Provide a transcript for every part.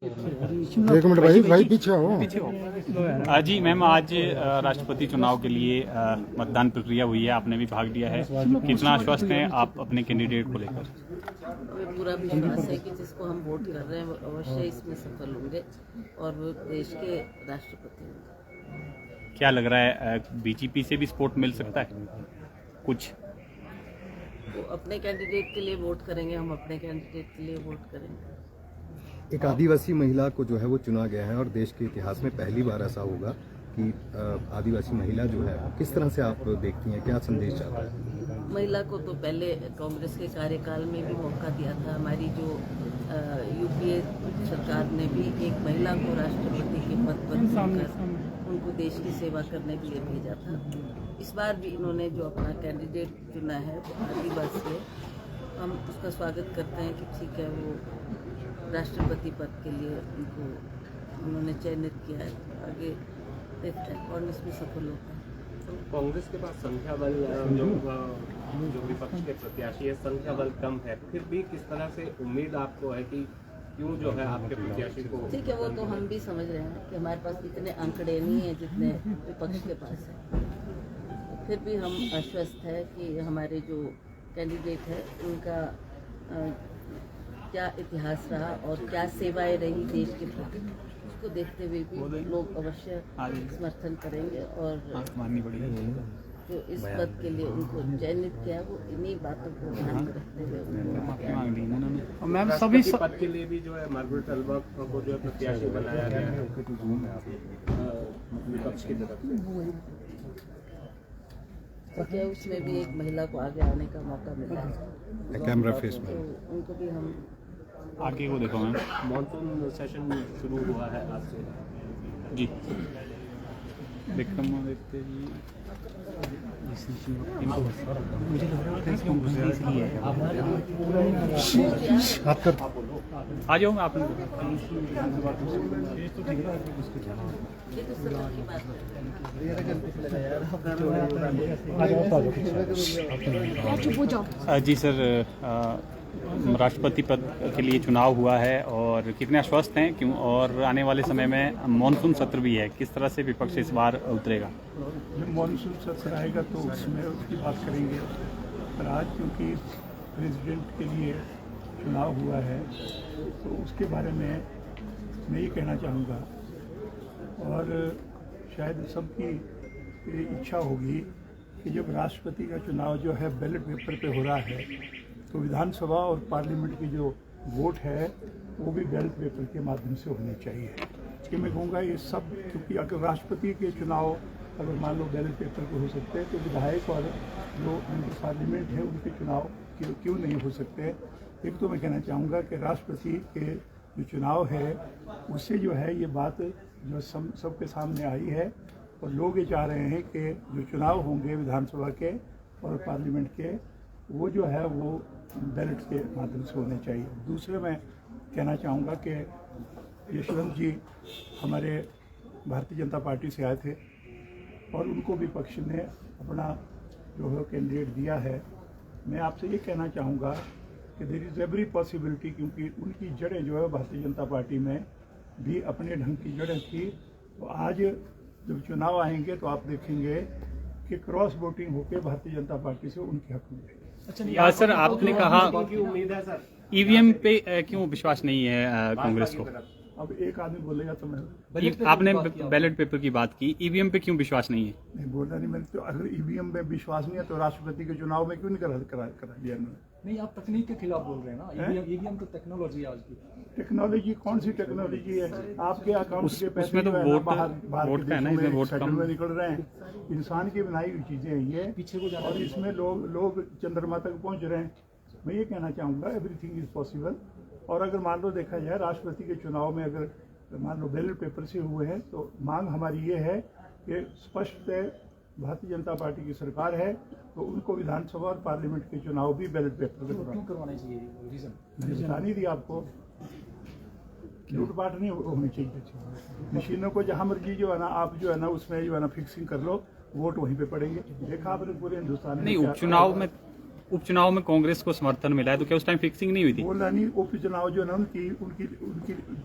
एक मिनट भाई पीछे हो। जी मैम, आज राष्ट्रपति चुनाव के लिए मतदान प्रक्रिया हुई है, आपने भी भाग लिया है। कितना आश्वस्त हैं आप अपने कैंडिडेट को लेकर? हमें पूरा विश्वास है कि जिसको हम वोट कर रहे हैं वो अवश्य इसमें सफल होंगे और वो देश के राष्ट्रपति होंगे। क्या लग रहा है, बीजेपी से भी सपोर्ट मिल सकता है कुछ? वो अपने कैंडिडेट के लिए वोट करेंगे, हम अपने कैंडिडेट के लिए वोट करेंगे। एक आदिवासी महिला को जो है वो चुना गया है और देश के इतिहास में पहली बार ऐसा होगा कि आदिवासी महिला जो है, किस तरह से आप देखती हैं, क्या संदेश चाहता है? महिला को तो पहले कांग्रेस के कार्यकाल में भी मौका दिया था। हमारी जो यूपीए सरकार ने भी एक महिला को राष्ट्रपति के पद पर चुनकर उनको देश की सेवा करने के लिए भेजा था। इस बार भी इन्होंने जो अपना कैंडिडेट चुना है वो आदिवासी है। हम उसका स्वागत करते हैं कि ठीक है, वो राष्ट्रपति पद के लिए उनको उन्होंने चयनित किया है। आगे देखते हैं कौन इसमें सफल होता है। कांग्रेस के पास संख्या बल जो विपक्ष के प्रत्याशी है, संख्या बल कम है, फिर भी किस तरह से उम्मीद आपको है कि क्यों जो है आपके प्रत्याशी को? ठीक है, वो तो हम भी समझ रहे हैं कि हमारे पास इतने आंकड़े नहीं है जितने विपक्ष के पास है। फिर भी हम आश्वस्त है कि हमारे जो कैंडिडेट है उनका क्या इतिहास रहा और क्या सेवाएं रही देश के प्रति, उसको देखते हुए भी लोग अवश्य समर्थन करेंगे। और जो इस पद के लिए उनको चयनित किया वो इन्हीं बातों को ध्यान में रखते हुए। मैम, सभी पद के लिए भी जो है मार्गरेट अल्बर्ट को जो है प्रत्याशी बनाया गया है विपक्ष की तरफ से। उसमें भी एक महिला को आगे आने का मौका मिला है। कैमरा फेस में तो उनको भी हम आगे को देखो मैम। मॉनसून सेशन शुरू हुआ है आज से जी। विक्रमादित्य जी मुझे लग रहा है इसलिए आ जाओ आप। जी सर, राष्ट्रपति पद के लिए चुनाव हुआ है और कितने आश्वस्त हैं क्यों? और आने वाले समय में मॉनसून सत्र भी है, किस तरह से विपक्ष इस बार उतरेगा? मॉनसून सत्र आएगा तो उसमें उसकी बात करेंगे। पर आज क्योंकि प्रेसिडेंट के लिए चुनाव हुआ है तो उसके बारे में मैं ये कहना चाहूँगा, और शायद सबकी इच्छा होगी कि जब राष्ट्रपति का चुनाव जो है बैलेट पेपर पे हो रहा है तो विधानसभा और पार्लियामेंट की जो वोट है वो भी बैलेट पेपर के माध्यम से होनी चाहिए। कि मैं कहूँगा ये सब, क्योंकि अगर राष्ट्रपति के चुनाव अगर मान लो बैलेट पेपर पे हो सकते हैं तो विधायक और जो उनकी पार्लियामेंट है उनके चुनाव क्यों नहीं हो सकते? एक तो मैं कहना चाहूँगा कि राष्ट्रपति के जो चुनाव है उससे जो है ये बात जो सबके सामने आई है और लोग ये चाह रहे हैं कि जो चुनाव होंगे विधानसभा के और पार्लियामेंट के वो जो है वो बैलेट के माध्यम से होने चाहिए। दूसरे मैं कहना चाहूँगा कि यशवंत जी हमारे भारतीय जनता पार्टी से आए थे और उनको भी पक्ष ने अपना जो है कैंडिडेट दिया है। मैं आपसे ये कहना चाहूँगा कि देयर इज़ एवरी पॉसिबिलिटी, क्योंकि उनकी जड़ें जो है भारतीय जनता पार्टी में भी अपने ढंग की जड़ें थी। तो आज जब चुनाव आएंगे तो आप देखेंगे कि क्रॉस वोटिंग होकर भारतीय जनता पार्टी से उनके हक में जाएगी। सर, आपने कहा उम्मीद है सर, ईवीएम पे क्यों विश्वास नहीं है कांग्रेस को? अब एक आदमी बोलेगा तो मैं आपने बैलेट पेपर की बात की, ईवीएम पे क्यों विश्वास नहीं है? नहीं बोलना नहीं, मैंने तो अगर ईवीएम में विश्वास नहीं है तो राष्ट्रपति के चुनाव में क्यों नहीं करा दिया उन्होंने? नहीं, आप तकनीक के खिलाफ बोल रहे हैं ना। ईवीएम तो टेक्नोलॉजी है आज की। टेक्नोलॉजी कौन सी टेक्नोलॉजी है? आपके अकाउंट के पैसे उसमें तो वोट का है ना, इसमें वोट कम में निकल रहे हैं। इंसान की बनाई हुई चीजें हैं ये पीछे को जाना, और इसमें लोग चंद्रमा तक पहुंच रहे हैं। मैं ये कहना चाहूँगा एवरीथिंग इज पॉसिबल। और अगर मान लो देखा जाए राष्ट्रपति के चुनाव में अगर मान लो बैलेट पेपर से हुए हैं तो मांग हमारी ये है कि स्पष्ट है भारतीय जनता पार्टी की सरकार है तो उनको विधानसभा और पार्लियामेंट के चुनाव भी बैलेट पेपर पे क्यों करवाना चाहिए? रीजन मैंने बता नहीं दिया आपको। लूटपाट नहीं होनी चाहिए। मशीनों को जहाँ मर्जी जो है ना आप जो है ना उसमें जो है ना फिक्सिंग कर लो, वोट वहीं पे पड़ेंगे। देखा आपने पूरे हिंदुस्तान में नहीं, उपचुनाव में उपचुनाव में कांग्रेस को समर्थन मिला है, तो क्या उस टाइम फिक्सिंग नहीं हुई थी? बोला नहीं, उपचुनाव जो है ना उनकी उनकी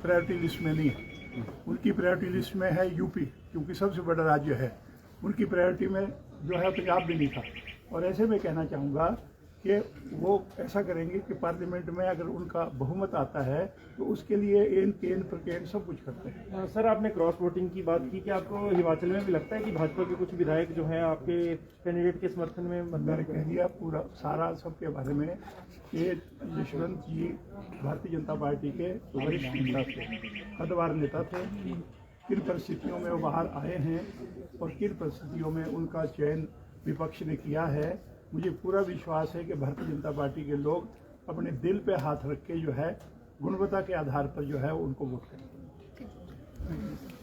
प्रायोरिटी लिस्ट में नहीं है। उनकी प्रायोरिटी लिस्ट में है यूपी, क्योंकि सबसे बड़ा राज्य है। उनकी प्रायोरिटी में जो है पंजाब भी नहीं था। और ऐसे में कहना चाहूँगा कि वो ऐसा करेंगे कि पार्लियामेंट में अगर उनका बहुमत आता है तो उसके लिए एन केन प्रकेन सब कुछ करते हैं। सर, आपने क्रॉस वोटिंग की बात की कि आपको हिमाचल में भी लगता है कि भाजपा के कुछ विधायक जो हैं आपके कैंडिडेट के समर्थन में मैंने कह दिया पूरा सारा सबके बारे में कि यशवंत जी भारतीय जनता पार्टी के वरिष्ठ नेता थे, कद्दावर नेता थे। किन परिस्थितियों में वो बाहर आए हैं और किन परिस्थितियों में उनका चयन विपक्ष ने किया है, मुझे पूरा विश्वास है कि भारतीय जनता पार्टी के लोग अपने दिल पे हाथ रख के जो है गुणवत्ता के आधार पर जो है उनको वोट करेंगे।